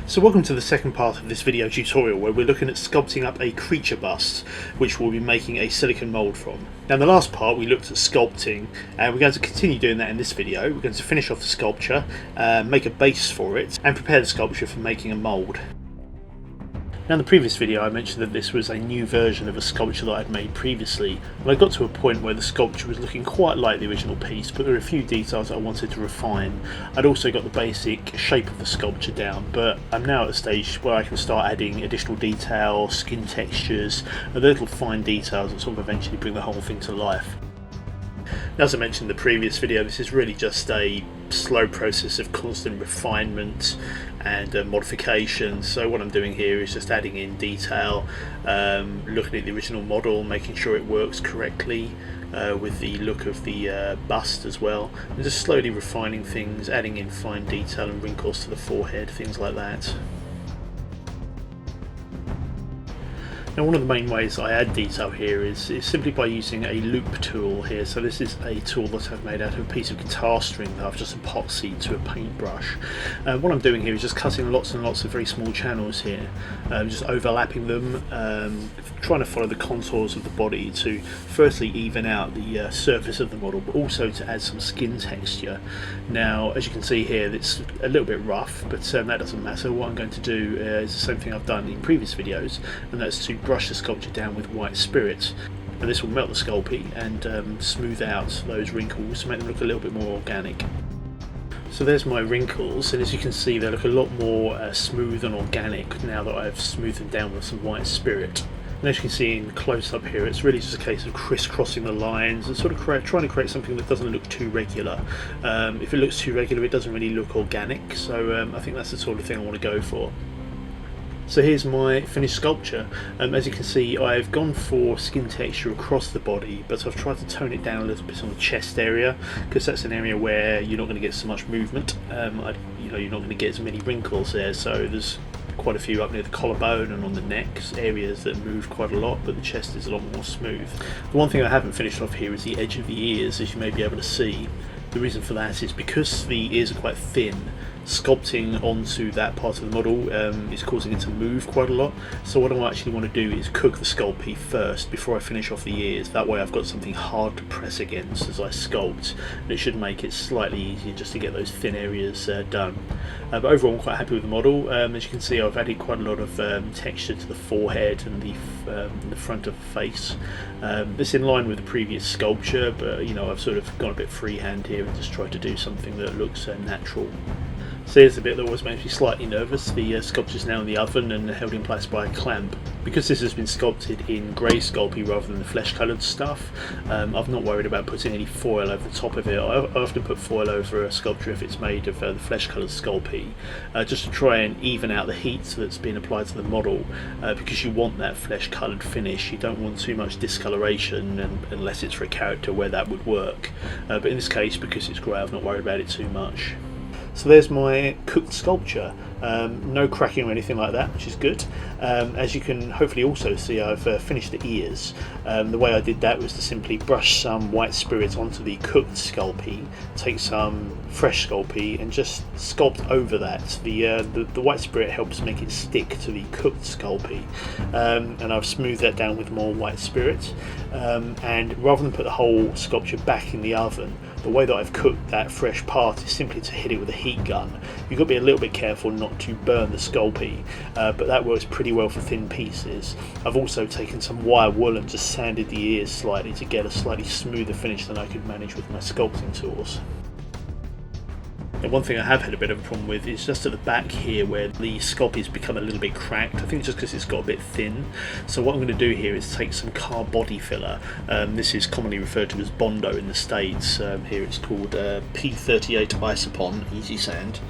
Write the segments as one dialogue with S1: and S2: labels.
S1: So welcome to the second part of this video tutorial where we're looking at sculpting up a creature bust which we'll be making a silicone mould from. Now in the last part we looked at sculpting and we're going to continue doing that in this video. We're going to finish off the sculpture, make a base for it and prepare the sculpture for making a mould. Now in the previous video I mentioned that this was a new version of a sculpture that I'd made previously, and I got to a point where the sculpture was looking quite like the original piece, but there were a few details that I wanted to refine. I'd also got the basic shape of the sculpture down, but I'm now at a stage where I can start adding additional detail, skin textures, and the little fine details that sort of eventually bring the whole thing to life. Now, as I mentioned in the previous video, this is really just a slow process of constant refinement and modification. So what I'm doing here is just adding in detail, looking at the original model, making sure it works correctly with the look of the bust as well, and just slowly refining things, adding in fine detail and wrinkles to the forehead, things like that. Now one of the main ways I add detail here is simply by using a loop tool here. So this is a tool that I've made out of a piece of guitar string that I've just epoxied to a paintbrush. What I'm doing here is just cutting lots and lots of very small channels here, just overlapping them, trying to follow the contours of the body to firstly even out the surface of the model, but also to add some skin texture. Now as you can see here, it's a little bit rough, but that doesn't matter. What I'm going to do is the same thing I've done in previous videos, and that's to brush the sculpture down with white spirit, and this will melt the Sculpey and smooth out those wrinkles to make them look a little bit more organic. So there's my wrinkles, and as you can see they look a lot more smooth and organic now that I've smoothed them down with some white spirit. And as you can see in close up here, it's really just a case of crisscrossing the lines and sort of trying to create something that doesn't look too regular. If it looks too regular it doesn't really look organic, so I think that's the sort of thing I want to go for. So here's my finished sculpture. As you can see, I've gone for skin texture across the body, but I've tried to tone it down a little bit on the chest area, because that's an area where you're not going to get so much movement. You're not going to get as many wrinkles there, so there's quite a few up near the collarbone and on the neck, areas that move quite a lot, but the chest is a lot more smooth. The one thing I haven't finished off here is the edge of the ears, as you may be able to see. The reason for that is because the ears are quite thin, sculpting onto that part of the model is causing it to move quite a lot. So what I actually want to do is cook the Sculpey first before I finish off the ears. That way I've got something hard to press against as I sculpt, and it should make it slightly easier just to get those thin areas done. But overall I'm quite happy with the model. As you can see, I've added quite a lot of texture to the forehead and the front of the face. This is in line with the previous sculpture, but I've sort of gone a bit freehand here and just tried to do something that looks natural. So here's the bit that always makes me slightly nervous. The sculpture's now in the oven and held in place by a clamp. Because this has been sculpted in grey Sculpey rather than the flesh coloured stuff, I've not worried about putting any foil over the top of it. I often put foil over a sculpture if it's made of the flesh coloured Sculpey, just to try and even out the heat that's been applied to the model, because you want that flesh coloured finish. You don't want too much discoloration unless it's for a character where that would work. But in this case, because it's grey, I've not worried about it too much. So there's my cooked sculpture. No cracking or anything like that, which is good. As you can hopefully also see, I've finished the ears. The way I did that was to simply brush some white spirit onto the cooked Sculpey, take some fresh Sculpey and just sculpt over that. The white spirit helps make it stick to the cooked Sculpey, and I've smoothed that down with more white spirit. And rather than put the whole sculpture back in the oven, the way that I've cooked that fresh part is simply to hit it with a heat gun. You've got to be a little bit careful not to burn the Sculpey, but that works pretty well for thin pieces. I've also taken some wire wool and just sanded the ears slightly to get a slightly smoother finish than I could manage with my sculpting tools. And one thing I have had a bit of a problem with is just at the back here where the Sculpey's become a little bit cracked. I think just because it's got a bit thin. So what I'm going to do here is take some car body filler. This is commonly referred to as Bondo in the States. Here it's called P38 Isopon Easy Sand.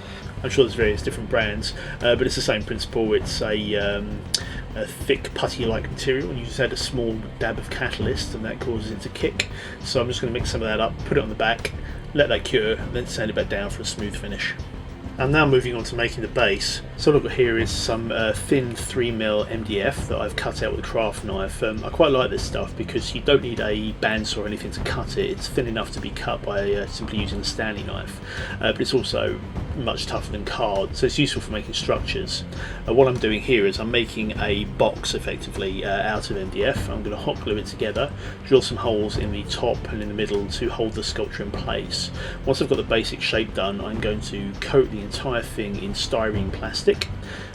S1: I'm sure there's various different brands, but it's the same principle. It's a thick putty-like material, and you just add a small dab of catalyst and that causes it to kick. So I'm just going to mix some of that up, put it on the back, let that cure, and then sand it back down for a smooth finish. I'm now moving on to making the base. So look, here is some thin 3mm MDF that I've cut out with a craft knife. I quite like this stuff because you don't need a bandsaw or anything to cut it. It's thin enough to be cut by simply using a Stanley knife, but it's also much tougher than card, so it's useful for making structures. What I'm doing here is I'm making a box effectively out of MDF. I'm going to hot glue it together, drill some holes in the top and in the middle to hold the sculpture in place. Once I've got the basic shape done, I'm going to coat the entire thing in styrene plastic,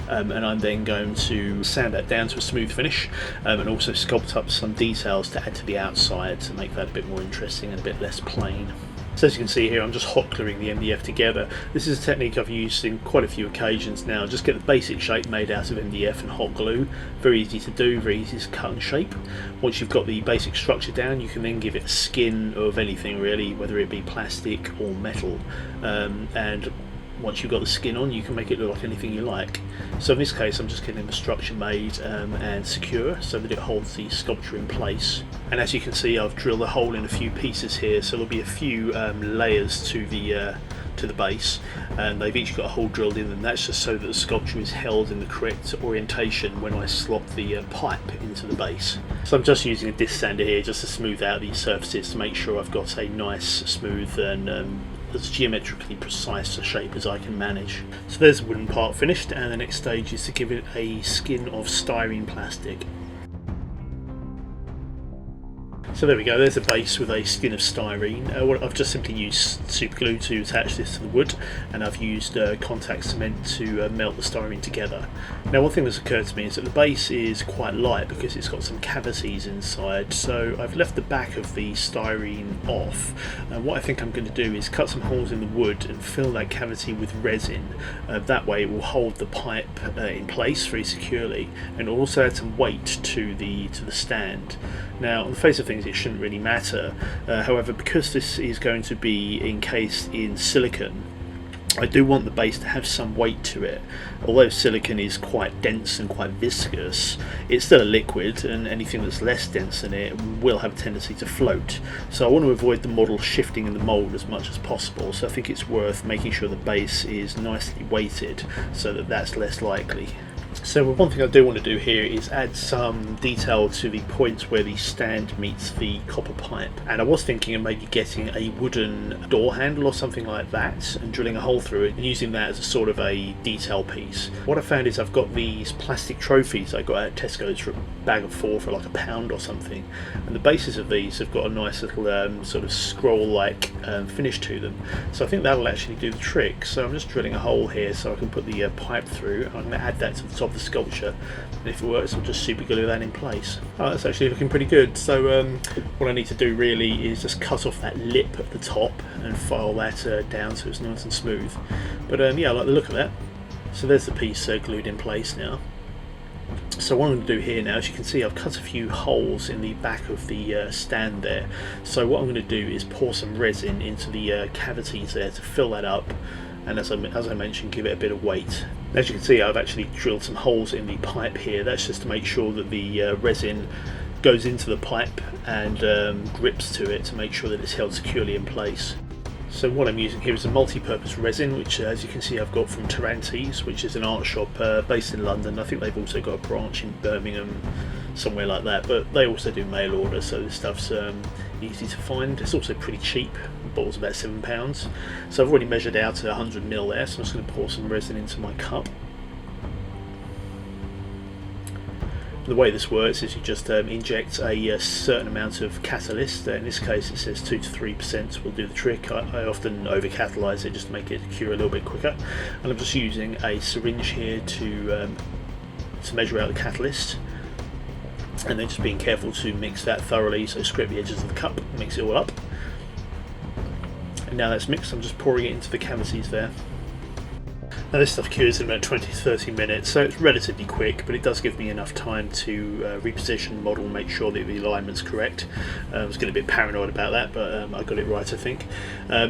S1: and I'm then going to sand that down to a smooth finish, and also sculpt up some details to add to the outside to make that a bit more interesting and a bit less plain. So as you can see here, I'm just hot gluing the MDF together. This is a technique I've used in quite a few occasions now. Just get the basic shape made out of MDF and hot glue. Very easy to do, very easy to cut and shape. Once you've got the basic structure down, you can then give it a skin of anything really, whether it be plastic or metal. And once you've got the skin on, you can make it look like anything you like. So in this case, I'm just getting the structure made and secure so that it holds the sculpture in place. And as you can see, I've drilled a hole in a few pieces here, so there'll be a few layers to the base, and they've each got a hole drilled in them. That's just so that the sculpture is held in the correct orientation when I slot the pipe into the base. So I'm just using a disc sander here just to smooth out these surfaces to make sure I've got a nice, smooth and as geometrically precise a shape as I can manage. So there's the wooden part finished, and the next stage is to give it a skin of styrene plastic. So there we go, there's a base with a skin of styrene. I've just simply used super glue to attach this to the wood, and I've used contact cement to melt the styrene together. Now one thing that's occurred to me is that the base is quite light because it's got some cavities inside, so I've left the back of the styrene off. What I think I'm going to do is cut some holes in the wood and fill that cavity with resin. That way it will hold the pipe in place very securely, and also add some weight to the stand. Now on the face of things it shouldn't really matter, however, because this is going to be encased in silicon, I do want the base to have some weight to it. Although silicon is quite dense and quite viscous, it's still a liquid, and anything that's less dense than it will have a tendency to float. So I want to avoid the model shifting in the mould as much as possible, so I think it's worth making sure the base is nicely weighted so that that's less likely. So one thing I do want to do here is add some detail to the point where the stand meets the copper pipe, and I was thinking of maybe getting a wooden door handle or something like that and drilling a hole through it and using that as a sort of a detail piece. What I found is I've got these plastic trophies I got at Tesco's for a bag of 4 for like £1 or something, and the bases of these have got a nice little sort of scroll like finish to them, so I think that'll actually do the trick. So I'm just drilling a hole here so I can put the pipe through. I'm going to add that to the top of the sculpture, and if it works I'll just super glue that in place. Oh, that's actually looking pretty good. So what I need to do really is just cut off that lip at the top and file that down so it's nice and smooth. But yeah, I like the look of that. So there's the piece glued in place now. So what I'm going to do here now, as you can see, I've cut a few holes in the back of the stand there. So what I'm going to do is pour some resin into the cavities there to fill that up, and as I mentioned, give it a bit of weight. As you can see, I've actually drilled some holes in the pipe here. That's just to make sure that the resin goes into the pipe and grips to it to make sure that it's held securely in place. So what I'm using here is a multi-purpose resin, which as you can see I've got from Tarantes, which is an art shop based in London. I think they've also got a branch in Birmingham, somewhere like that, but they also do mail order, so this stuff's easy to find. It's also pretty cheap. The bottle's about £7. So I've already measured out 100ml there, so I'm just going to pour some resin into my cup. The way this works is you just inject a certain amount of catalyst. In this case it says 2 to 3% will do the trick. I often over catalyse it just to make it cure a little bit quicker, and I'm just using a syringe here to measure out the catalyst, and then just being careful to mix that thoroughly, so scrape the edges of the cup, mix it all up. And now that's mixed, I'm just pouring it into the cavities there. Now this stuff cures in about 20 to 30 minutes, so it's relatively quick, but it does give me enough time to reposition the model, make sure that the alignment's correct. I was getting a bit paranoid about that, but I got it right, I think.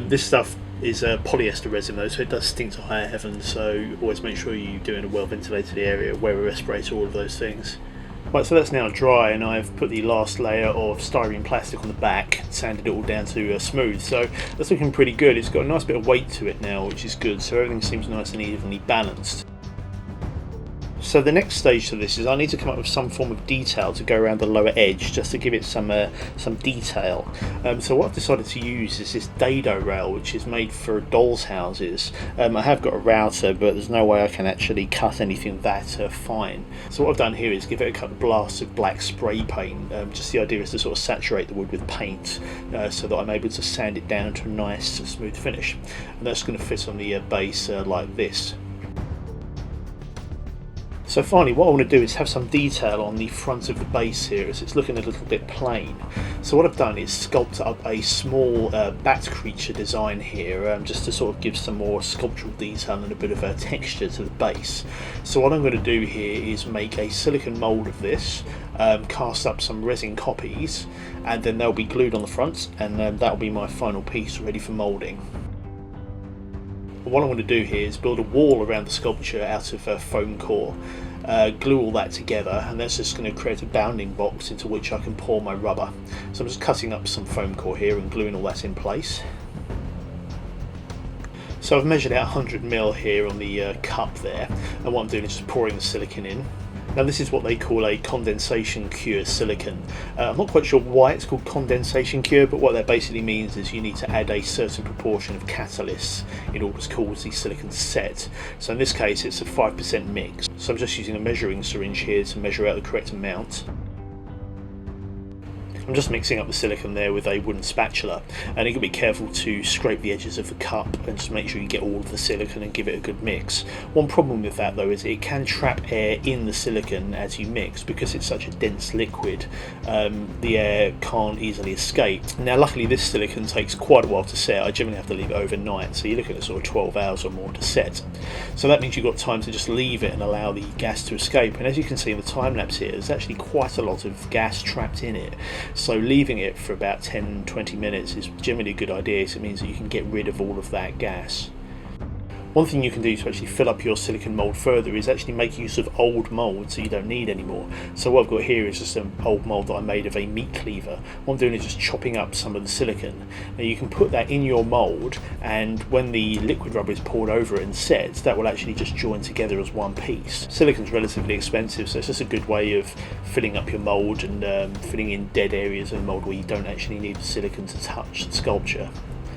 S1: This stuff is polyester resin though, so it does stink to high heaven, so always make sure you're doing a well ventilated area, wear a respirator, all of those things. Right, so that's now dry, and I've put the last layer of styrene plastic on the back, sanded it all down to smooth, so that's looking pretty good. It's got a nice bit of weight to it now, which is good, so everything seems nice and evenly balanced. So the next stage to this is I need to come up with some form of detail to go around the lower edge, just to give it some detail. So what I've decided to use is this dado rail, which is made for dolls' houses. I have got a router, but there's no way I can actually cut anything that fine. So what I've done here is give it a couple of blasts of black spray paint. Just the idea is to sort of saturate the wood with paint, so that I'm able to sand it down to a nice smooth finish. And that's going to fit on the base like this. So finally, what I want to do is have some detail on the front of the base here, as it's looking a little bit plain. So what I've done is sculpt up a small bat creature design here, just to sort of give some more sculptural detail and a bit of a texture to the base. So what I'm going to do here is make a silicone mould of this, cast up some resin copies, and then they'll be glued on the front, and that'll be my final piece ready for moulding. What I want to do here is build a wall around the sculpture out of foam core, glue all that together, and that's just going to create a bounding box into which I can pour my rubber. So I'm just cutting up some foam core here and gluing all that in place. So I've measured out 100mm here on the cup there, and what I'm doing is just pouring the silicone in. Now this is what they call a condensation cure silicone. I'm not quite sure why it's called condensation cure, but what that basically means is you need to add a certain proportion of catalysts in order to cause the silicone set. So in this case it's a 5% mix. So I'm just using a measuring syringe here to measure out the correct amount. I'm just mixing up the silicone there with a wooden spatula, and you can be careful to scrape the edges of the cup and just make sure you get all of the silicone and give it a good mix. One problem with that though is it can trap air in the silicone as you mix. Because it's such a dense liquid, the air can't easily escape. Now luckily this silicone takes quite a while to set. I generally have to leave it overnight, so you're looking at sort of 12 hours or more to set. So that means you've got time to just leave it and allow the gas to escape, and as you can see in the time lapse here, there's actually quite a lot of gas trapped in it. So leaving it for about 10-20 minutes is generally a good idea, so it means that you can get rid of all of that gas. One thing you can do to actually fill up your silicone mould further is actually make use of old mould, so you don't need any more. So what I've got here is just an old mould that I made of a meat cleaver. What I'm doing is just chopping up some of the silicone. Now you can put that in your mould, and when the liquid rubber is poured over it and sets, that will actually just join together as one piece. Silicone's relatively expensive, so it's just a good way of filling up your mould and filling in dead areas of the mould where you don't actually need the silicone to touch the sculpture.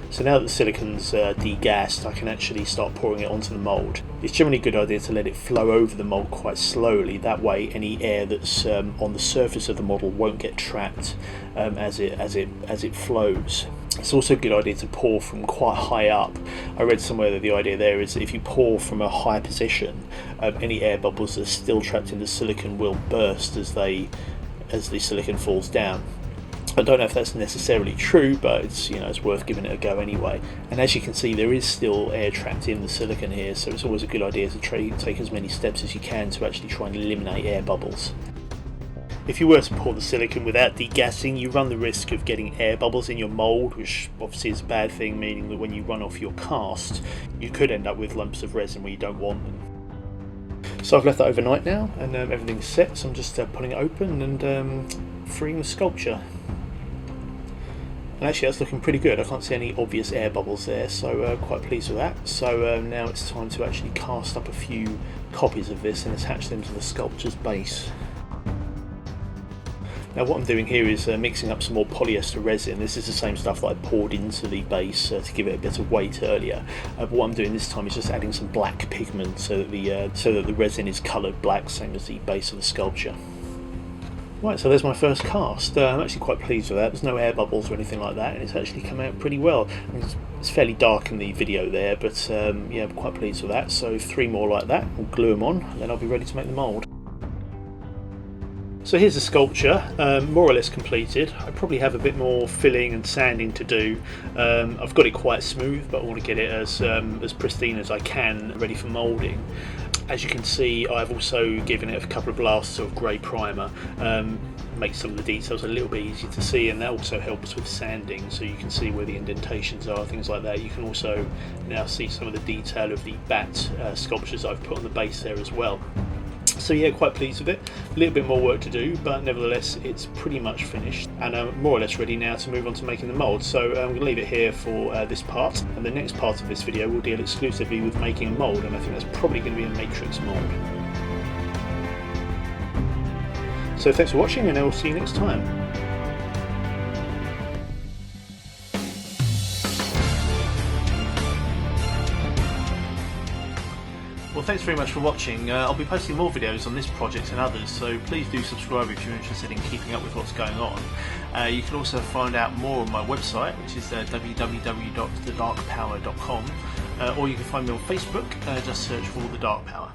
S1: So now that the silicone's degassed, I can actually start pouring it onto the mould. It's generally a good idea to let it flow over the mould quite slowly. That way any air that's on the surface of the model won't get trapped as it flows. It's also a good idea to pour from quite high up. I read somewhere that the idea there is that if you pour from a high position, any air bubbles that are still trapped in the silicone will burst as the silicone falls down. I don't know if that's necessarily true, but it's worth giving it a go anyway. And as you can see, there is still air trapped in the silicone here, so it's always a good idea to take as many steps as you can to actually try and eliminate air bubbles. If you were to pour the silicone without degassing, you run the risk of getting air bubbles in your mould, which obviously is a bad thing, meaning that when you run off your cast, you could end up with lumps of resin where you don't want them. So I've left that overnight now, and everything's set, so I'm just pulling it open and freeing the sculpture. And actually that's looking pretty good. I can't see any obvious air bubbles there, so quite pleased with that. So now it's time to actually cast up a few copies of this and attach them to the sculpture's base. Now what I'm doing here is mixing up some more polyester resin. This is the same stuff that I poured into the base to give it a bit of weight earlier. But what I'm doing this time is just adding some black pigment so that the resin is coloured black, same as the base of the sculpture. Right, so there's my first cast. I'm actually quite pleased with that. There's no air bubbles or anything like that, and it's actually come out pretty well. I mean, it's fairly dark in the video there, but yeah, I'm quite pleased with that. So 3 more like that, we'll glue them on, and then I'll be ready to make the mould. So here's the sculpture, more or less completed. I probably have a bit more filling and sanding to do. I've got it quite smooth, but I want to get it as pristine as I can, ready for moulding. As you can see, I've also given it a couple of blasts of grey primer, makes some of the details a little bit easier to see, and that also helps with sanding, so you can see where the indentations are, things like that. You can also now see some of the detail of the bat sculptures I've put on the base there as well. So yeah, quite pleased with it. A little bit more work to do, but nevertheless it's pretty much finished and more or less ready now to move on to making the mould. So I'm going to leave it here for this part, and the next part of this video will deal exclusively with making a mould, and I think that's probably going to be a matrix mould. So thanks for watching, and I will see you next time. Well, thanks very much for watching. I'll be posting more videos on this project and others, so please do subscribe if you're interested in keeping up with what's going on. You can also find out more on my website, which is www.thedarkpower.com, or you can find me on Facebook, just search for The Dark Power.